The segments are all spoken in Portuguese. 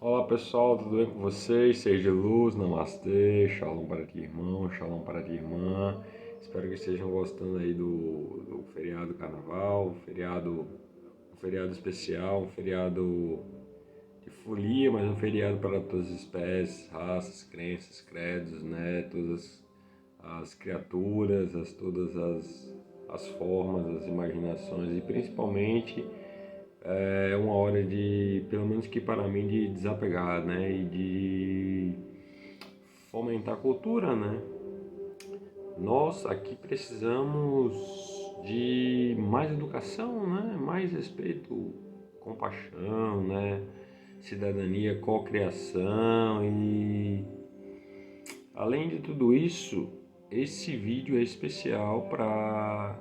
Olá pessoal, tudo bem com vocês? Seja de luz, namastê, shalom para ti irmão, shalom para ti irmã. Espero que estejam gostando aí do feriado carnaval, um feriado especial, um feriado de folia, mas um feriado para todas as espécies, raças, crenças, credos, né? Todas as criaturas, todas as formas, as imaginações e principalmente é uma hora de, pelo menos que para mim, de desapegar, né? E de fomentar a cultura, né? Nós aqui precisamos de mais educação, né? Mais respeito, compaixão, né? Cidadania, cocriação e além de tudo isso, esse vídeo é especial para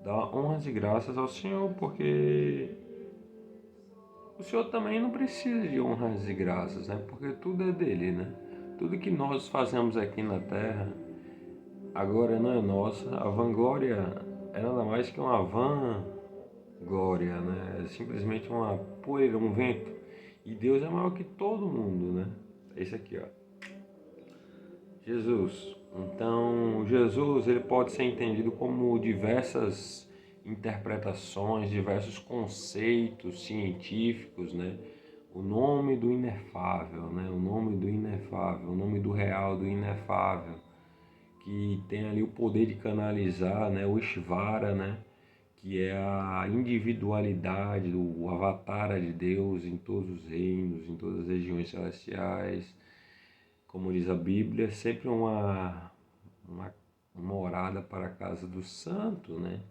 dar honras e graças ao Senhor, porque o Senhor também não precisa de honras e graças, né? Porque tudo é dele, né? Tudo que nós fazemos aqui na terra agora não é nossa. A vanglória é nada mais que uma vã glória, né? É simplesmente uma poeira, um vento. E Deus é maior que todo mundo, né? Esse aqui, ó. Jesus. Então, Jesus ele pode ser entendido como diversas interpretações, diversos conceitos científicos, né? O nome do inefável, né? O nome do inefável, o nome do real, do inefável, que tem ali o poder de canalizar, né? O Ishvara, né? Que é a individualidade, o avatar de Deus em todos os reinos, em todas as regiões celestiais, como diz a Bíblia, sempre uma morada para a casa do santo, né?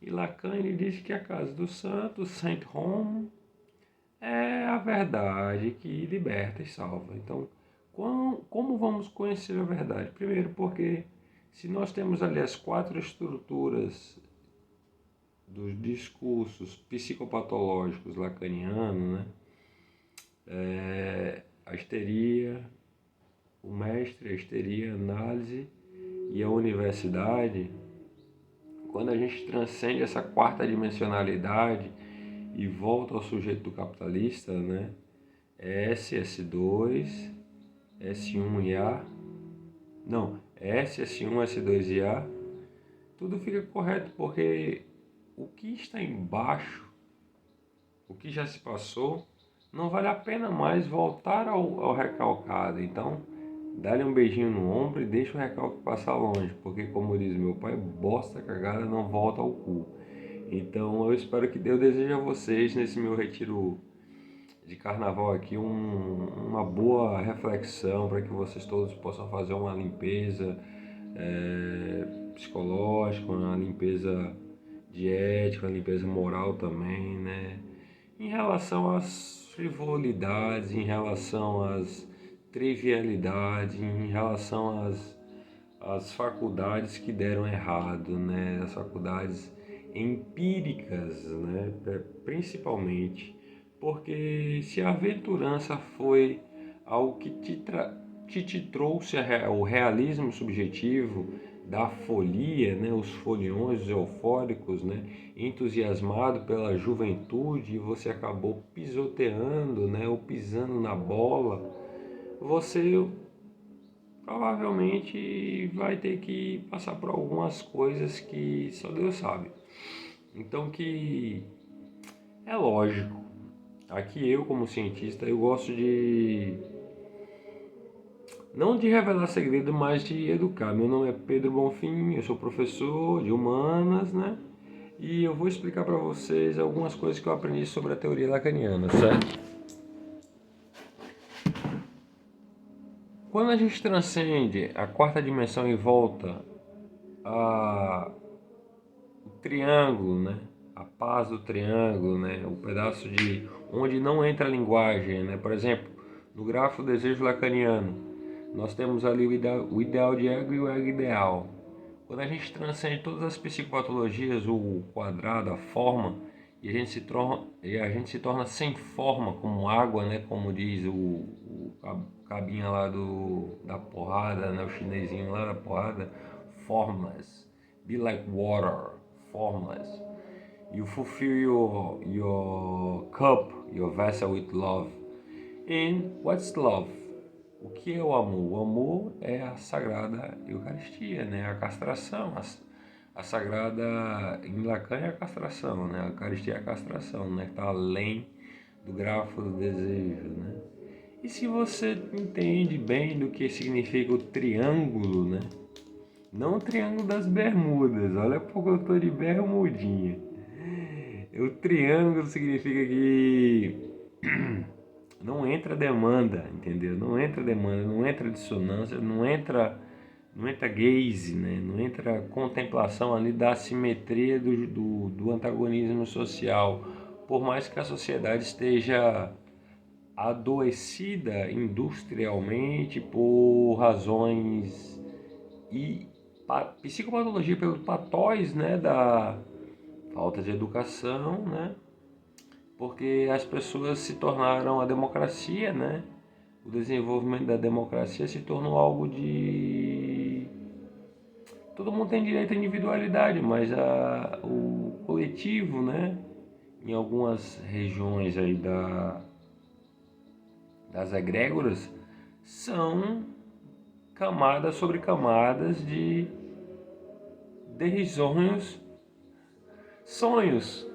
E Lacan ele diz que a casa do santo, Saint Home, é a verdade que liberta e salva. Então, como vamos conhecer a verdade? Primeiro, porque se nós temos ali as quatro estruturas dos discursos psicopatológicos lacanianos, né? A histeria, o mestre, a histeria, a análise e a universidade, quando a gente transcende essa quarta dimensionalidade e volta ao sujeito capitalista, né? S, S2, S1 e A, não, S, S1, S2 e A, tudo fica correto porque o que está embaixo, o que já se passou, não vale a pena mais voltar ao recalcado. Então, dá-lhe um beijinho no ombro e deixa o recalque passar longe, porque como diz meu pai, bosta cagada não volta ao cu. Então eu espero que Deus deseje a vocês nesse meu retiro de carnaval aqui uma boa reflexão para que vocês todos possam fazer uma limpeza psicológica, uma limpeza de ética, uma limpeza moral também, né? Em relação às frivolidades, em relação às trivialidades, em relação às faculdades que deram errado, né? As faculdades empíricas, né? Principalmente, porque se a aventurança foi algo que te trouxe o realismo subjetivo da folia, né? Os foliões eufóricos, né? Entusiasmado pela juventude e você acabou pisoteando, né? Ou pisando na bola, você provavelmente vai ter que passar por algumas coisas que só Deus sabe. Então que é lógico. Aqui eu como cientista eu gosto de não de revelar segredo, mas de educar. Meu nome é Pedro Bonfim, eu sou professor de humanas, né? E eu vou explicar para vocês algumas coisas que eu aprendi sobre a teoria lacaniana, certo? Quando a gente transcende a quarta dimensão e volta a o triângulo, né? A paz do triângulo, né? O pedaço de onde não entra a linguagem, né? Por exemplo, no grafo desejo lacaniano, nós temos ali o ideal de ego e o ego ideal. Quando a gente transcende todas as psicopatologias, o quadrado, a forma, e a gente se torna sem forma, como água, né? Como diz o cabinha lá da porrada, né? O chinesinho lá da porrada, formless, be like water, formless. You fulfill your cup, your vessel with love. And what's love? O que é o amor? O amor é a sagrada Eucaristia, né? A castração. A sagrada, em Lacan, é a castração, né? A Eucaristia é a castração, né? Que está além do grafo do desejo, né? E se você entende bem do que significa o triângulo, né? Não o triângulo das bermudas, olha porque eu tô de bermudinha. O triângulo significa que não entra demanda, entendeu? Não entra demanda, não entra dissonância, não entra gaze, né? Não entra contemplação ali da assimetria do antagonismo social. Por mais que a sociedade esteja adoecida industrialmente por razões e psicopatologia pelo patóis, né, da falta de educação, né, porque as pessoas se tornaram a democracia, né, o desenvolvimento da democracia se tornou algo de todo mundo tem direito à individualidade, mas o coletivo, né, em algumas regiões aí das egrégoras são camadas sobre camadas de risonhos sonhos.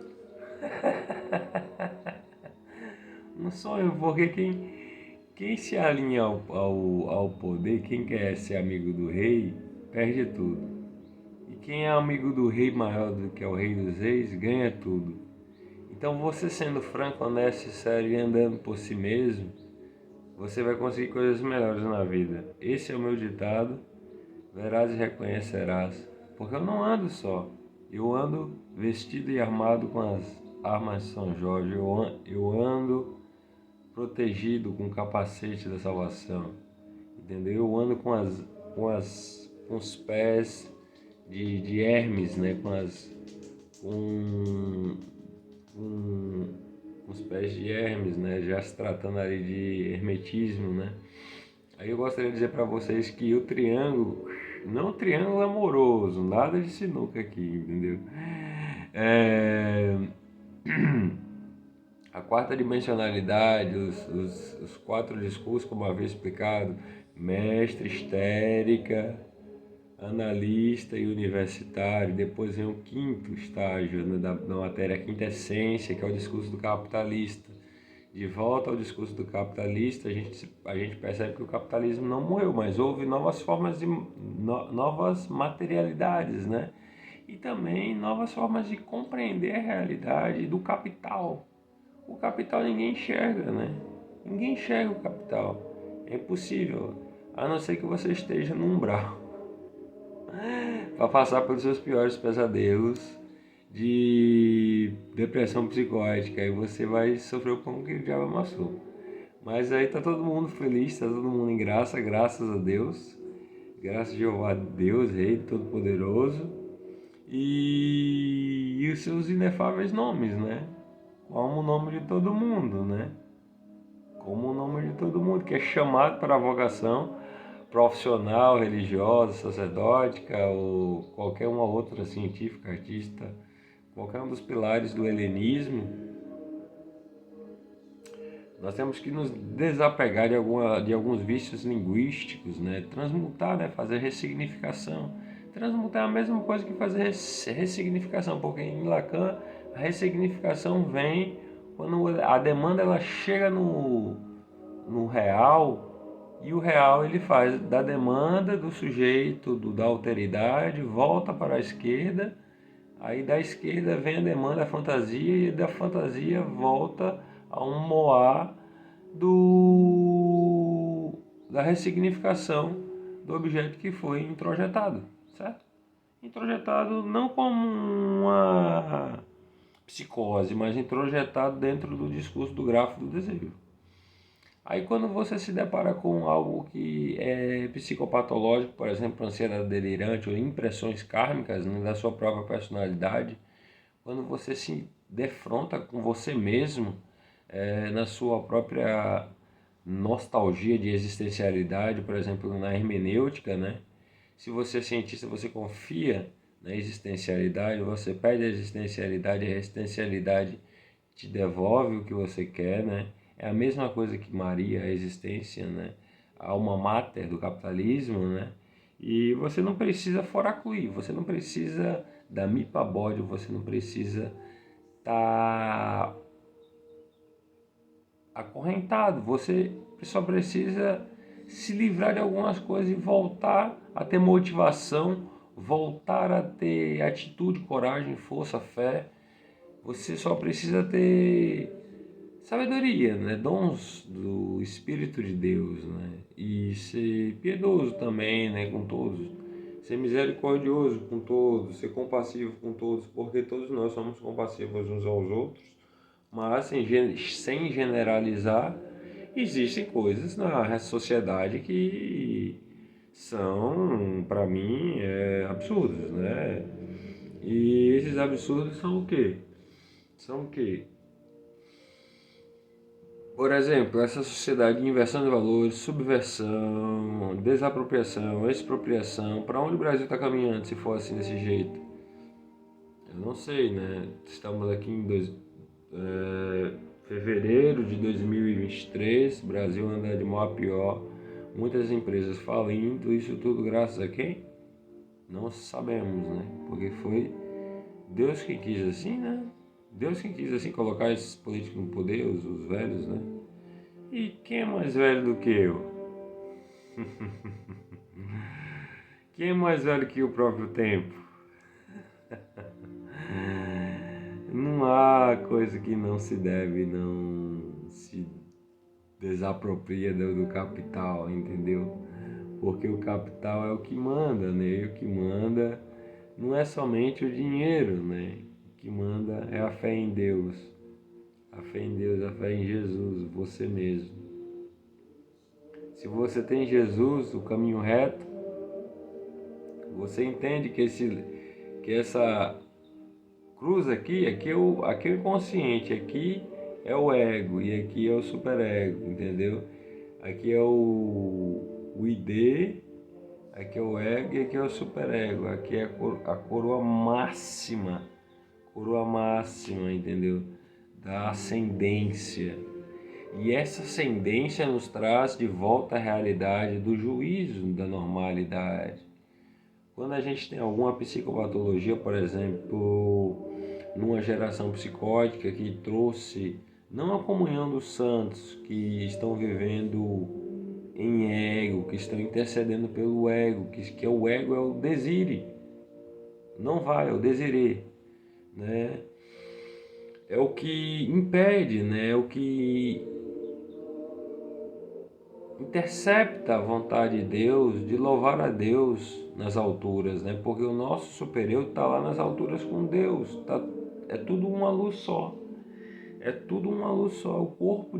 Um sonho, porque quem se alinha ao poder, quem quer ser amigo do rei, perde tudo. E quem é amigo do rei maior do que é o rei dos reis, ganha tudo. Então você sendo franco, honesto, sério e andando por si mesmo, você vai conseguir coisas melhores na vida. Esse é o meu ditado, verás e reconhecerás. Porque eu não ando só, eu ando vestido e armado com as armas de São Jorge, eu ando protegido com o capacete da salvação, entendeu? Eu ando com os pés de Hermes, né? Com os pés de Hermes, né? Já se tratando ali de hermetismo, né? Aí eu gostaria de dizer para vocês que o triângulo, não o triângulo amoroso, nada de sinuca aqui, entendeu? A quarta dimensionalidade, os quatro discursos, como havia explicado, mestre, histérica, analista e universitário. Depois vem o quinto estágio, né, da matéria, a quinta essência, que é o discurso do capitalista. De volta ao discurso do capitalista, a gente percebe que o capitalismo não morreu, mas houve novas formas novas materialidades, né? E também novas formas de compreender a realidade do capital. O capital ninguém enxerga, né? Ninguém enxerga o capital. É impossível, a não ser que você esteja no umbral para passar pelos seus piores pesadelos de depressão psicótica. Aí você vai sofrer o pão que o diabo amassou. Mas aí tá todo mundo feliz, tá todo mundo em graça, graças a Deus. Graças a Jeová, Deus, Rei Todo-Poderoso. E os seus inefáveis nomes, né? Como o nome de todo mundo, né? Como o nome de todo mundo, que é chamado para a vocação profissional, religiosa, sacerdótica ou qualquer uma outra científica, artista, qualquer um dos pilares do helenismo. Nós temos que nos desapegar de alguns vícios linguísticos, né? Transmutar, né? Fazer ressignificação. Transmutar é a mesma coisa que fazer ressignificação, porque em Lacan a ressignificação vem quando a demanda ela chega no real, e o real ele faz da demanda do sujeito, da alteridade, volta para a esquerda, aí da esquerda vem a demanda, a fantasia, e da fantasia volta a um moar da ressignificação do objeto que foi introjetado, certo? Introjetado não como uma psicose, mas introjetado dentro do discurso do grafo do desejo. Aí quando você se depara com algo que é psicopatológico, por exemplo, ansiedade delirante ou impressões kármicas, né, da sua própria personalidade, quando você se defronta com você mesmo, na sua própria nostalgia de existencialidade, por exemplo, na hermenêutica, né? Se você é cientista, você confia na existencialidade, você perde a existencialidade te devolve o que você quer, né? é a mesma coisa que Maria, a existência, né? A alma mater do capitalismo, né? E você não precisa foracuir, você não precisa dar mipabódio, você não precisa estar acorrentado, você só precisa se livrar de algumas coisas e voltar a ter motivação, voltar a ter atitude, coragem, força, fé. Você só precisa ter sabedoria, né? Dons do Espírito de Deus, né? E ser piedoso também, né? Com todos. Ser misericordioso com todos, ser compassivo com todos, porque todos nós somos compassivos uns aos outros, mas sem generalizar, existem coisas na sociedade que são, para mim, absurdos, né? E esses absurdos são o quê? São o quê? Por exemplo, essa sociedade de inversão de valores, subversão, desapropriação, expropriação, para onde o Brasil está caminhando se for assim desse jeito? Eu não sei, né? Estamos aqui em fevereiro de 2023, Brasil anda de mal a pior, muitas empresas falindo, isso tudo graças a quem? Não sabemos, né? Porque foi Deus quem quis assim, né? Deus quem quis assim colocar esses políticos no poder, os velhos, né? E quem é mais velho do que eu? Quem é mais velho que o próprio tempo? Não há coisa que não se deve, não se desapropria do capital, entendeu? Porque o capital é o que manda, né? E o que manda não é somente o dinheiro, né? O que manda é a fé em Deus. A fé em Deus, a fé em Jesus, você mesmo. Se você tem Jesus, o caminho reto, você entende que essa cruz aqui aqui é o inconsciente, aqui é o ego e aqui é o superego, entendeu? Aqui é o ID, aqui é o ego e aqui é o superego, aqui é a coroa máxima, entendeu? Da ascendência. E essa ascendência nos traz de volta à realidade do juízo da normalidade. Quando a gente tem alguma psicopatologia, por exemplo, numa geração psicótica que trouxe não a comunhão dos santos que estão vivendo em ego, que estão intercedendo pelo ego, que o ego é o desire, não vai, é o desire, né? É o que impede, né? É o que intercepta a vontade de Deus de louvar a Deus nas alturas, né? Porque o nosso superior está lá nas alturas com Deus, é tudo uma luz só. É tudo uma luz só, o corpo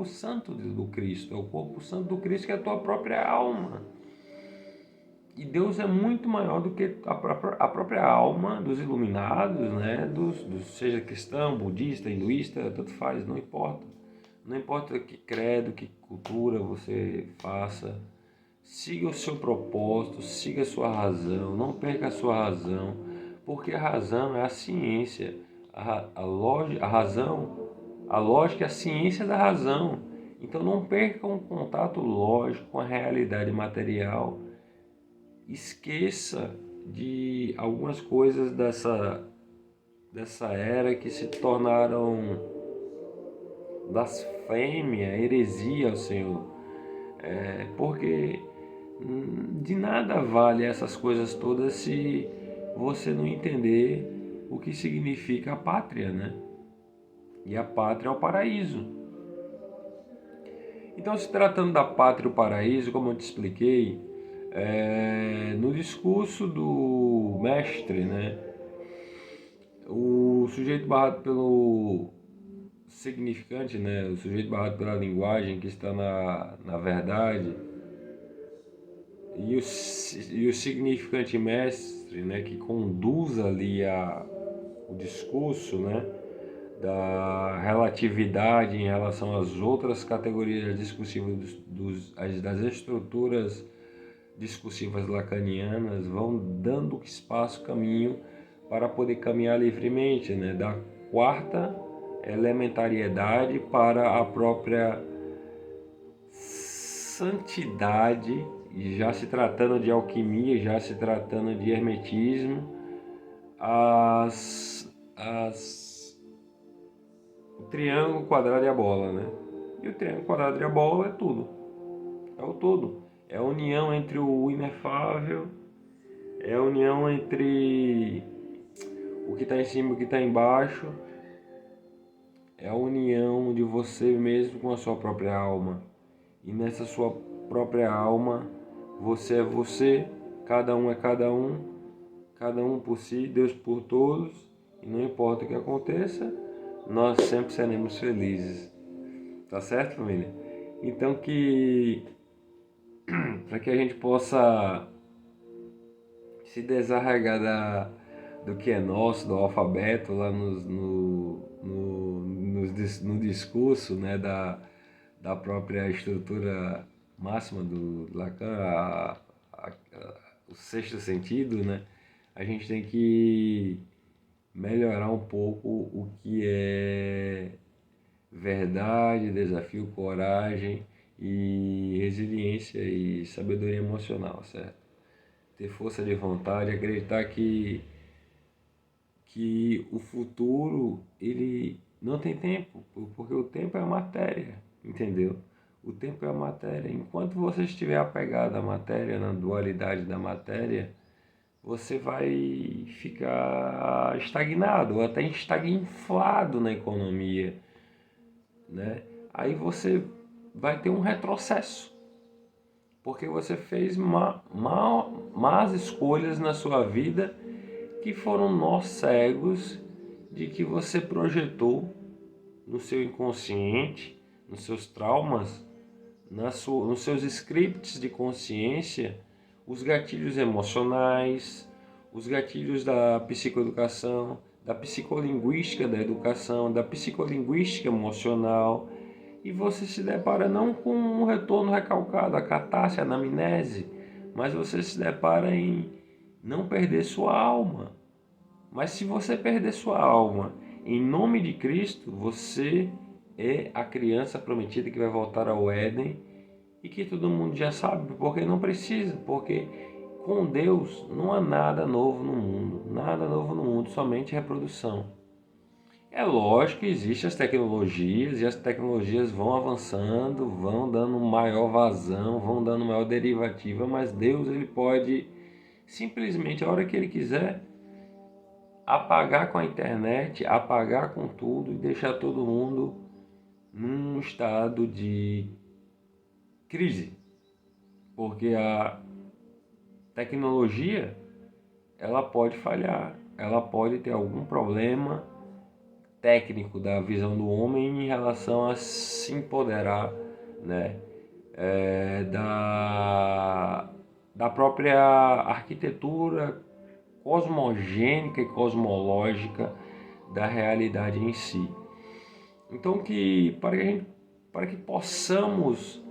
santo do Cristo, é o corpo santo do Cristo que é a tua própria alma. E Deus é muito maior do que a própria alma dos iluminados, né? Seja cristão, budista, hinduísta, tanto faz, não importa. Não importa que credo, que cultura você faça, siga o seu propósito, siga a sua razão, não perca a sua razão, porque a razão é a ciência, a lógica é a ciência da razão. Então não perca um contato lógico com a realidade material. Esqueça de algumas coisas dessa era que se tornaram blasfêmia, heresia ao Senhor. Porque de nada vale essas coisas todas se você não entender o que significa a pátria, né? E a pátria é o paraíso. Então, se tratando da pátria e o paraíso, como eu te expliquei, no discurso do mestre, né? O sujeito barrado pelo significante, né? O sujeito barrado pela linguagem que está na verdade, e o significante mestre, né? Que conduz ali o discurso, né? Da relatividade em relação às outras categorias discursivas das estruturas discursivas lacanianas, vão dando espaço, caminho para poder caminhar livremente, né? Da quarta elementariedade para a própria santidade, já se tratando de alquimia, já se tratando de hermetismo, o triângulo, o quadrado e a bola, né? E o triângulo, o quadrado e a bola é tudo. É o todo. É a união entre o inefável, é a união entre o que está em cima e o que está embaixo, é a união de você mesmo com a sua própria alma. E nessa sua própria alma, você é você, cada um é cada um por si, Deus por todos, e não importa o que aconteça, nós sempre seremos felizes. Tá certo, família? Então para que a gente possa se desarraigar do que é nosso, do alfabeto, lá no discurso, né, da própria estrutura máxima do Lacan, o sexto sentido, né, a gente tem que melhorar um pouco o que é verdade, desafio, coragem e resiliência e sabedoria emocional, certo? Ter força de vontade, acreditar que o futuro ele não tem tempo, porque o tempo é a matéria, entendeu? O tempo é a matéria. Enquanto você estiver apegado à matéria, na dualidade da matéria, você vai ficar estagnado, ou até estagflado na economia, né? Aí você vai ter um retrocesso, porque você fez más escolhas na sua vida que foram nós cegos de que você projetou no seu inconsciente, nos seus traumas, nos seus scripts de consciência, os gatilhos emocionais, os gatilhos da psicoeducação, da psicolinguística da educação, da psicolinguística emocional, e você se depara não com um retorno recalcado, a catarse, a anamnese, mas você se depara em não perder sua alma. Mas se você perder sua alma em nome de Cristo, você é a criança prometida que vai voltar ao Éden e que todo mundo já sabe, porque não precisa, porque com Deus não há nada novo no mundo, somente reprodução. É lógico que existem as tecnologias e as tecnologias vão avançando, vão dando maior vazão, vão dando maior derivativa, mas Deus ele pode simplesmente, a hora que ele quiser, apagar com a internet, apagar com tudo e deixar todo mundo num estado de crise. Porque a tecnologia, ela pode falhar, ela pode ter algum problema técnico da visão do homem em relação a se empoderar, né, da própria arquitetura cosmogênica e cosmológica da realidade em si. Então, para que possamos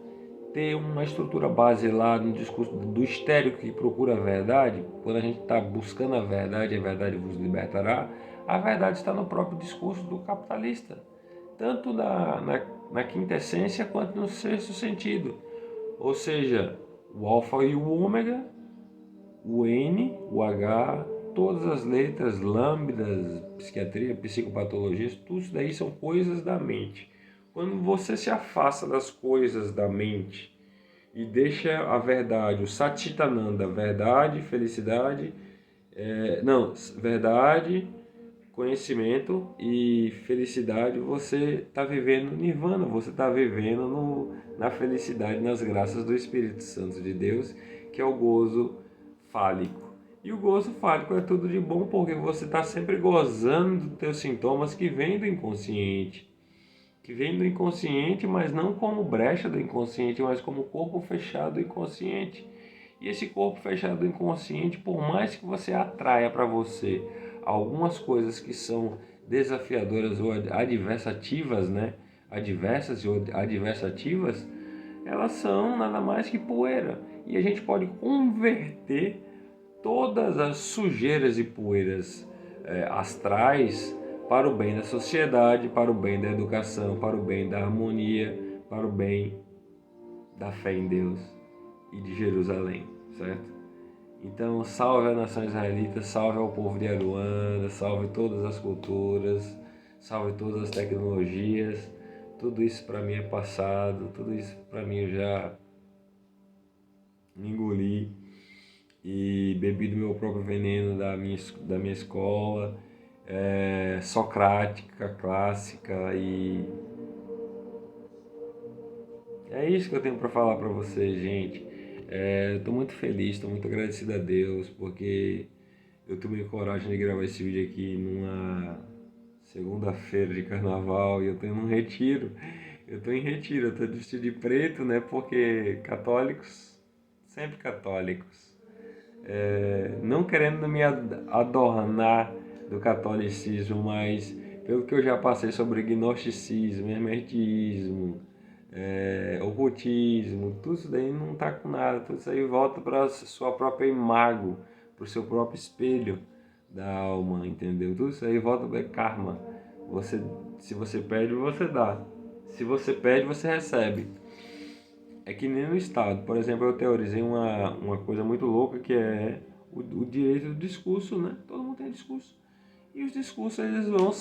ter uma estrutura base lá no discurso do estéril que procura a verdade, quando a gente está buscando a verdade vos libertará, a verdade está no próprio discurso do capitalista, tanto na quinta essência quanto no sexto sentido. Ou seja, o alfa e o ômega, o N, o H, todas as letras, lambdas, psiquiatria, psicopatologias, tudo isso daí são coisas da mente. Quando você se afasta das coisas da mente e deixa a verdade, o Satchitananda, verdade, felicidade, verdade, conhecimento e felicidade, você está vivendo nirvana, você está vivendo na felicidade, nas graças do Espírito Santo de Deus, que é o gozo fálico. E o gozo fálico é tudo de bom porque você está sempre gozando dos teus sintomas que vêm do inconsciente. Mas não como brecha do inconsciente, mas como corpo fechado do inconsciente. E esse corpo fechado do inconsciente, por mais que você atraia para você algumas coisas que são desafiadoras ou adversativas, né? Adversas ou adversativas, elas são nada mais que poeira. E a gente pode converter todas as sujeiras e poeiras astrais para o bem da sociedade, para o bem da educação, para o bem da harmonia, para o bem da fé em Deus e de Jerusalém, certo? Então, salve a nação israelita, salve ao povo de Aruanda, salve todas as culturas, salve todas as tecnologias. Tudo isso para mim é passado, tudo isso para mim eu já engoli e bebi do meu próprio veneno da minha escola, socrática, clássica, e é isso que eu tenho para falar para vocês, gente. Estou muito feliz, estou muito agradecido a Deus, porque eu tomei coragem de gravar esse vídeo aqui numa segunda-feira de carnaval e eu estou em um retiro. Eu estou em retiro, eu estou vestido de preto, né? Porque católicos, sempre católicos, não querendo me adornar do catolicismo, mas pelo que eu já passei sobre gnosticismo, hermetismo, ocultismo, tudo isso daí não tá com nada, tudo isso aí volta para sua própria imago, para o seu próprio espelho da alma, entendeu? Tudo isso aí volta para karma. Se você pede, você dá. Se você pede, você recebe. É que nem no Estado. Por exemplo, eu teorizei uma coisa muito louca que é o direito do discurso, né? Todo mundo tem discurso. E os discursos eles vão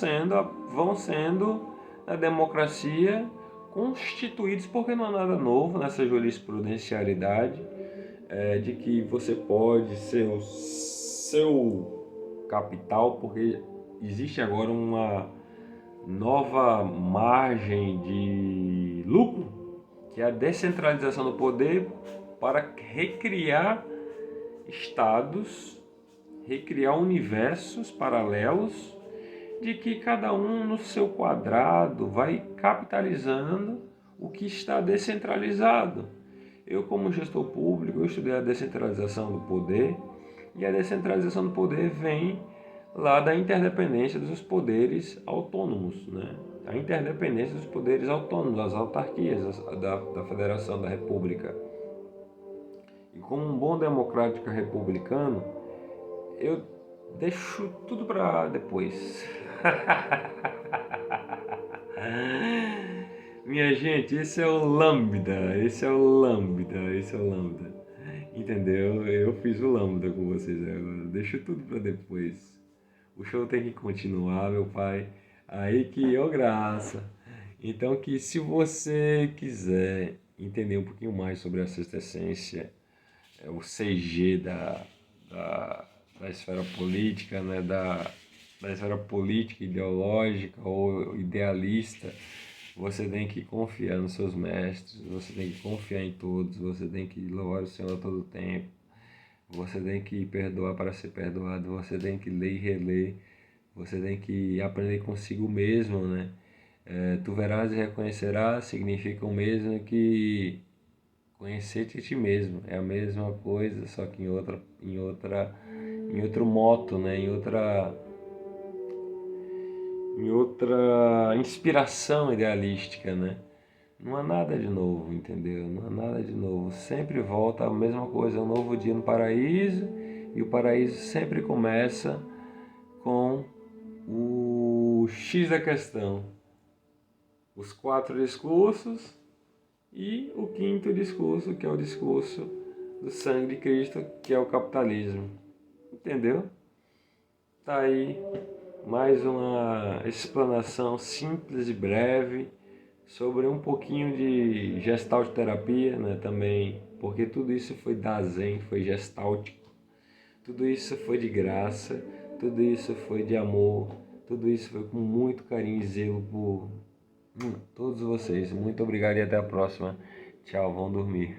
sendo na democracia constituídos, porque não há nada novo nessa jurisprudencialidade de que você pode ser o seu capital, porque existe agora uma nova margem de lucro, que é a descentralização do poder para recriar estados, recriar universos paralelos, de que cada um no seu quadrado vai capitalizando o que está descentralizado. Eu, como gestor público, eu estudei a descentralização do poder, e a descentralização do poder vem lá da interdependência dos poderes autônomos, né? A interdependência dos poderes autônomos, das autarquias, da federação, da república. E como um bom democrático republicano, eu deixo tudo para depois. Minha gente, esse é o Lambda, entendeu? Eu fiz o Lambda com vocês agora, deixa tudo para depois. O show tem que continuar, meu pai. Aí que ó graça. Então que se você quiser entender um pouquinho mais sobre a sexta essência, o CG da esfera política, né, da esfera política, ideológica ou idealista, você tem que confiar nos seus mestres, você tem que confiar em todos, você tem que louvar o Senhor a todo tempo, você tem que perdoar para ser perdoado, você tem que ler e reler, você tem que aprender consigo mesmo, né? Tu verás e reconhecerás significa o mesmo que conhecer-te a ti mesmo. É a mesma coisa, só que em outro moto, né? Em outra inspiração idealística, né? Não há nada de novo, entendeu? Não há nada de novo. Sempre volta a mesma coisa, um novo dia no paraíso, e o paraíso sempre começa com o X da questão. Os 4 discursos e o 5º discurso, que é o discurso do sangue de Cristo, que é o capitalismo. Entendeu? Tá aí mais uma explanação simples e breve sobre um pouquinho de gestalt terapia, né, também, porque tudo isso foi Dazen, foi gestáltico, tudo isso foi de graça, tudo isso foi de amor, tudo isso foi com muito carinho e zelo por todos vocês. Muito obrigado e até a próxima. Tchau, vão dormir.